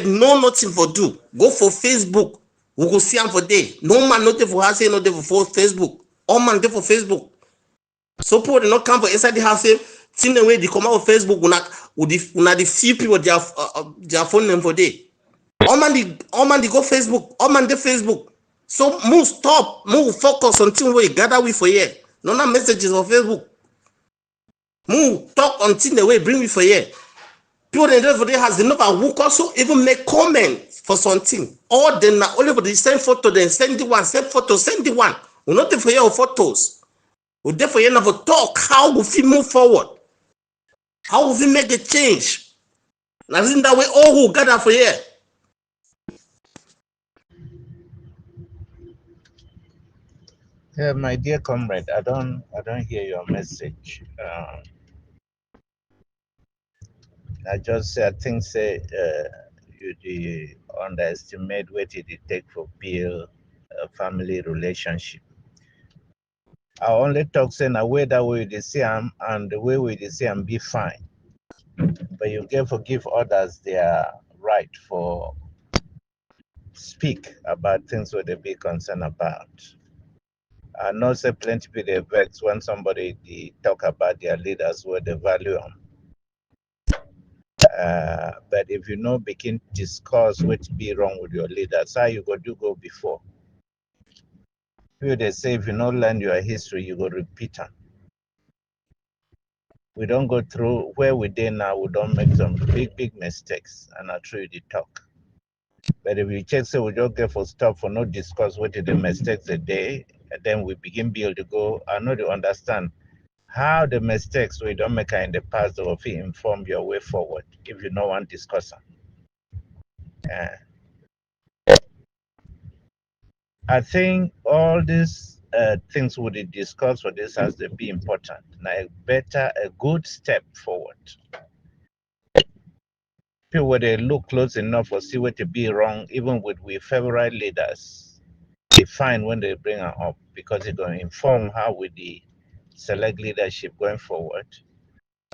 no nothing for do. Go for Facebook. We go see am for there. No man not there for house, not there for Facebook. All man there for Facebook. So people dey not come for inside the house. Thing the way they come out of Facebook, una the few people their phone name for there. All man they go Facebook. All man dey Facebook. So move stop, move focus on thing where you gather with for here. No messages on Facebook. Move talk on thing the way bring me for here. People in for there has enough and who also even make comments for something. Or then na only for the same photo, then send the one, send photo, send the one. We're not there for your photos. We're there for you to talk. How will we move forward? How will we make a change? Now isn't that way all who gather for here? Yeah, my dear comrade, I don't hear your message. I think you underestimate what it take for build a family relationship. I only talk saying a way that we see them and the way we see them be fine. But you can forgive others their right for speak about things where they be concerned about. I know say plenty people vex when somebody talk about their leaders where they value them. But if you know begin discuss what be wrong with your leaders, how you go before. People they say if you not learn your history, you go repeat them. We don't go through where we did now, we don't make some big mistakes, and I true the talk. But if you check say we just get for stop for no discuss what the mistakes a day, and then we begin build to go, I know to understand how the mistakes we don't make in the past will inform your way forward if you know one discussion. I think all these things we discuss for this has to be important. Now, a good step forward. People where they look close enough or see what to be wrong, even with favorite leaders, they find when they bring them up because it's going to inform how we select leadership going forward.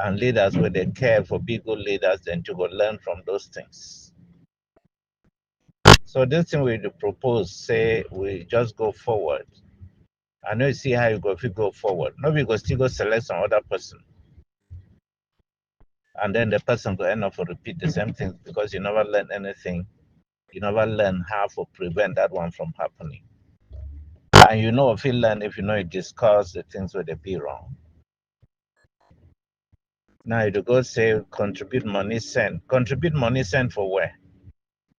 And leaders where they care for be good leaders, then to go learn from those things. So this thing we propose, say we just go forward. I know you see how you go if you go forward. Nobody go still go select some other person. And then the person will end up to repeat the same thing because you never learn anything. You never learn how to prevent that one from happening. And you know if you learn, if you know you discuss the things where they be wrong. Now you go say contribute money sent. Contribute money sent for where?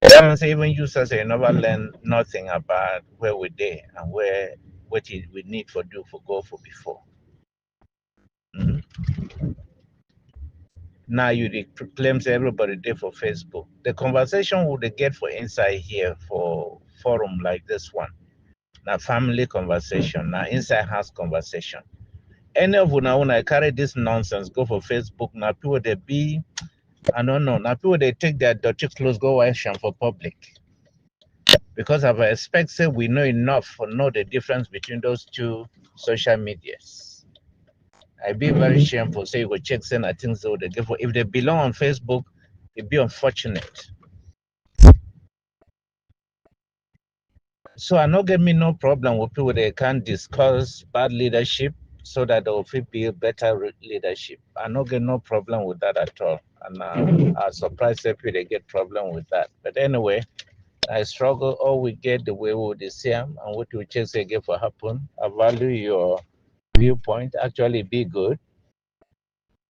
I say even you say you never learn nothing about where we there and what we need for do for go for before. Now you claim everybody there for Facebook. The conversation would they get for inside here for forum like this one. Now family conversation, now inside house conversation. Any of you now when I carry this nonsense, go for Facebook, now people they be, I don't know, now people they take their dirty clothes, go wash them for public. Because I expect say we know enough for know the difference between those two social medias. I be very shameful. Say you go check saying I think so they give if they belong on Facebook, it'd be unfortunate. So I not get me no problem with people they can discuss bad leadership so that there will be better leadership. I not get no problem with that at all. And I'm surprised if they get problem with that. But anyway, I struggle all we get the way we would see them and what we check say get for happen. I value your viewpoint, actually be good.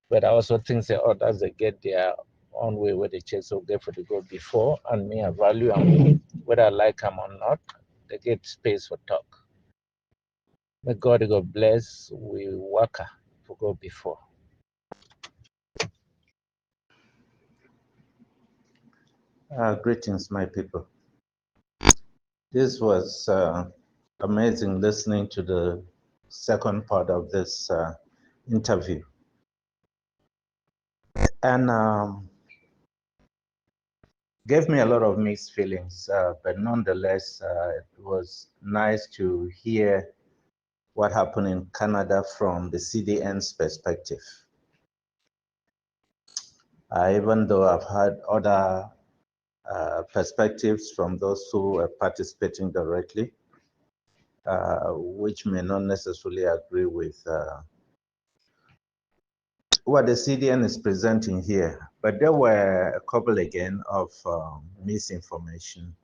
But I also think that others they get their own way where they check so get for the go before and me I value them whether I like them or not, they get space for talk. May God go bless we worker for go before. Greetings, my people. This was amazing listening to the second part of this interview. And gave me a lot of mixed feelings, but nonetheless, it was nice to hear what happened in Canada from the CDN's perspective. Even though I've heard other perspectives from those who are participating directly, which may not necessarily agree with what the CDN is presenting here. But there were a couple again of misinformation,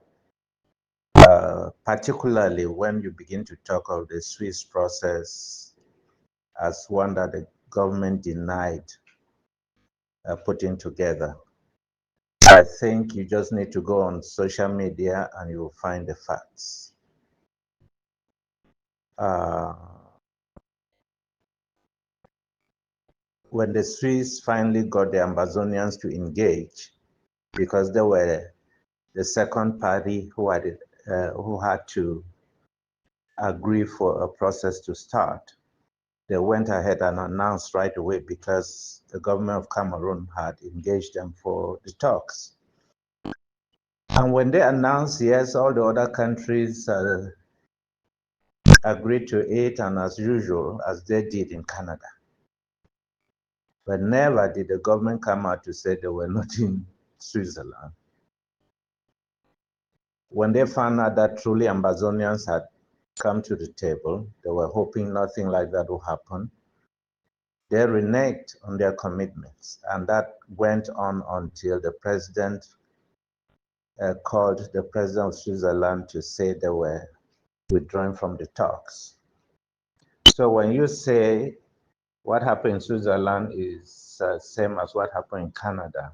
particularly when you begin to talk of the Swiss process as one that the government denied putting together. I think you just need to go on social media and you will find the facts. When the Swiss finally got the Ambazonians to engage, because they were the second party who had to agree for a process to start, they went ahead and announced right away because the government of Cameroon had engaged them for the talks. And when they announced, yes, all the other countries agreed to it, and as usual, as they did in Canada. But never did the government come out to say they were not in Switzerland. When they found out that truly Ambazonians had come to the table, they were hoping nothing like that would happen. They reneged on their commitments, and that went on until the president called the president of Switzerland to say they were withdrawing from the talks. So when you say what happened in Switzerland is same as what happened in Canada,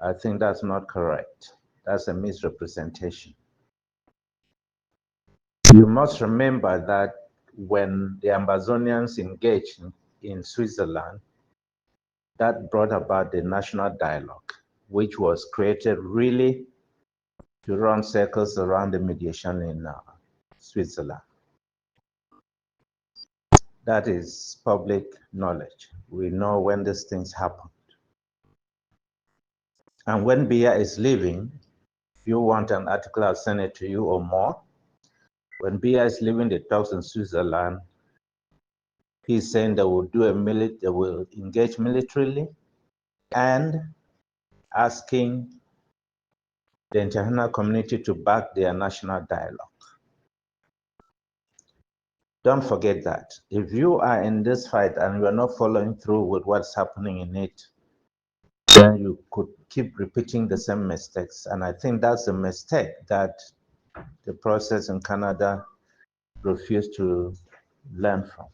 I think that's not correct. That's a misrepresentation. You must remember that when the Ambazonians engaged in Switzerland, that brought about the national dialogue, which was created really to run circles around the mediation in Switzerland. That is public knowledge. We know when these things happen. And when Biya is leaving, you want an article, I'll send it to you or more. When Biya is leaving the talks in Switzerland, he's saying they will they will engage militarily and asking the international community to back their national dialogue. Don't forget that. If you are in this fight and you are not following through with what's happening in it, then you could keep repeating the same mistakes. And I think that's a mistake that the process in Canada refused to learn from.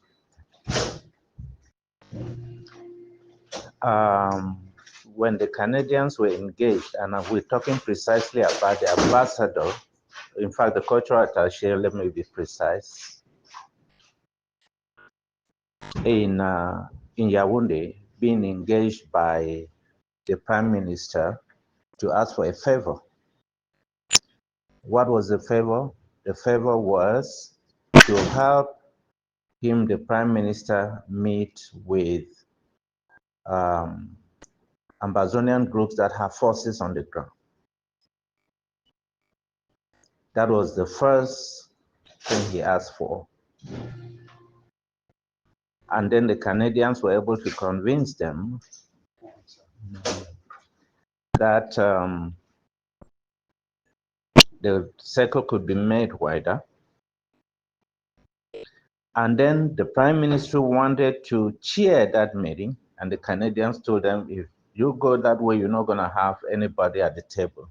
When the Canadians were engaged, and we're talking precisely about the ambassador, in fact, the cultural attaché, let me be precise, in Yaoundé, being engaged by the Prime Minister to ask for a favor. What was the favor? The favor was to help him, the Prime Minister, meet with Ambazonian groups that have forces on the ground. That was the first thing he asked for. And then the Canadians were able to convince them that the circle could be made wider. And then the Prime Minister wanted to chair that meeting, and the Canadians told them, if you go that way, you're not going to have anybody at the table.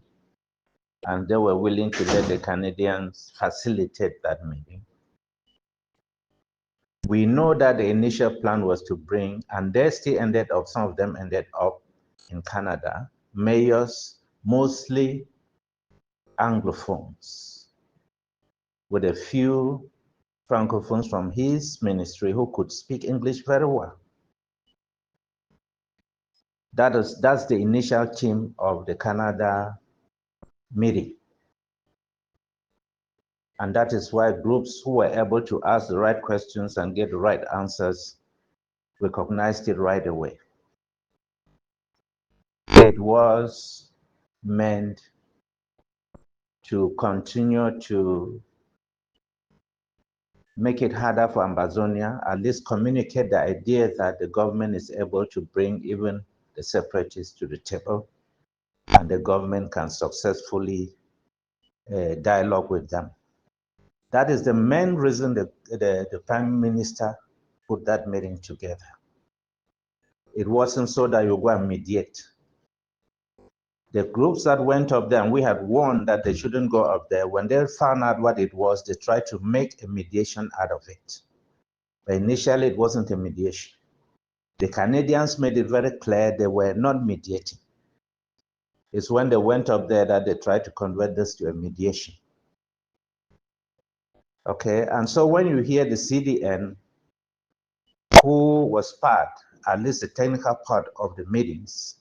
And they were willing to let the Canadians facilitate that meeting. We know that the initial plan was to bring, and they still ended up, some of them ended up in Canada, mayors, mostly Anglophones, with a few Francophones from his ministry who could speak English very well. That's the initial theme of the Canada meeting. And that is why groups who were able to ask the right questions and get the right answers recognized it right away. It was meant to continue to make it harder for Ambazonia, at least communicate the idea that the government is able to bring even the separatists to the table. and the government can successfully dialogue with them. That is the main reason the Prime Minister put that meeting together. It wasn't so that you go and mediate. The groups that went up there, and we had warned that they shouldn't go up there, when they found out what it was, they tried to make a mediation out of it. But initially, it wasn't a mediation. The Canadians made it very clear they were not mediating. It's when they went up there that they tried to convert this to a mediation. Okay, and so when you hear the CDN, who was part, at least the technical part of the meetings,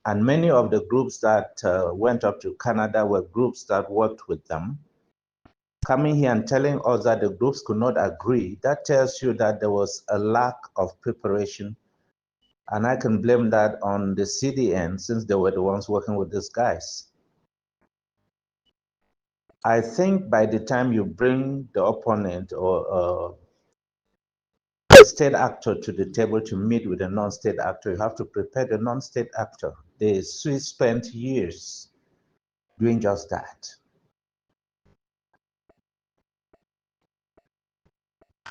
and many of the groups that went up to Canada were groups that worked with them, coming here and telling us that the groups could not agree, that tells you that there was a lack of preparation. And I can blame that on the CDN, since they were the ones working with these guys. I think by the time you bring the opponent or a state actor to the table to meet with a non-state actor, you have to prepare the non-state actor. The Swiss spent years doing just that.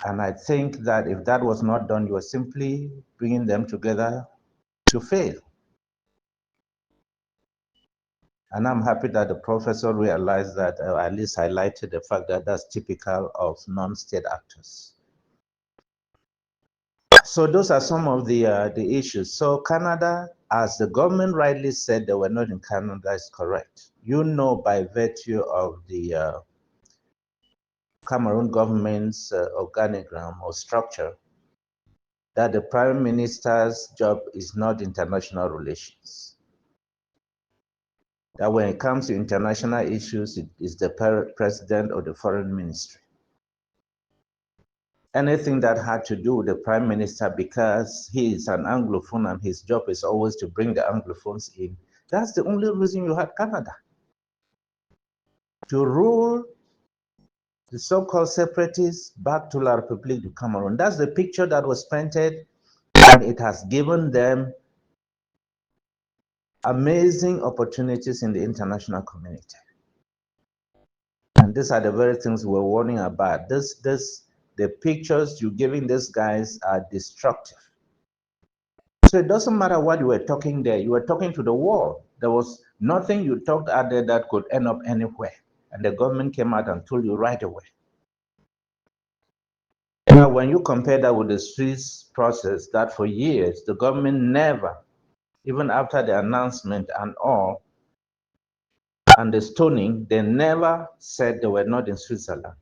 And I think that if that was not done, you were simply bringing them together to fail. And I'm happy that the professor realized that, or at least highlighted the fact that that's typical of non-state actors. So those are some of the issues. So Canada, as the government rightly said, they were not in Canada, is correct. You know, by virtue of the Cameroon government's organigram or structure, that the Prime Minister's job is not international relations. That when it comes to international issues, it is the president or the foreign ministry. Anything that had to do with the Prime Minister, because he is an Anglophone and his job is always to bring the Anglophones in, that's the only reason you had Canada. To rule the so-called separatists back to La République du Cameroun. That's the picture that was painted, and it has given them amazing opportunities in the international community. And these are the very things we're warning about. The pictures you're giving these guys are destructive. So it doesn't matter what you were talking there, you were talking to the wall. There was nothing you talked out there that could end up anywhere. And the government came out and told you right away. Now, when you compare that with the Swiss process, that for years, the government never, even after the announcement and all, and the stoning, they never said they were not in Switzerland.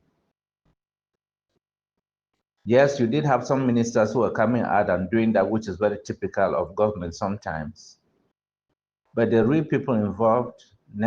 Yes, you did have some ministers who were coming out and doing that, which is very typical of government sometimes. But the real people involved never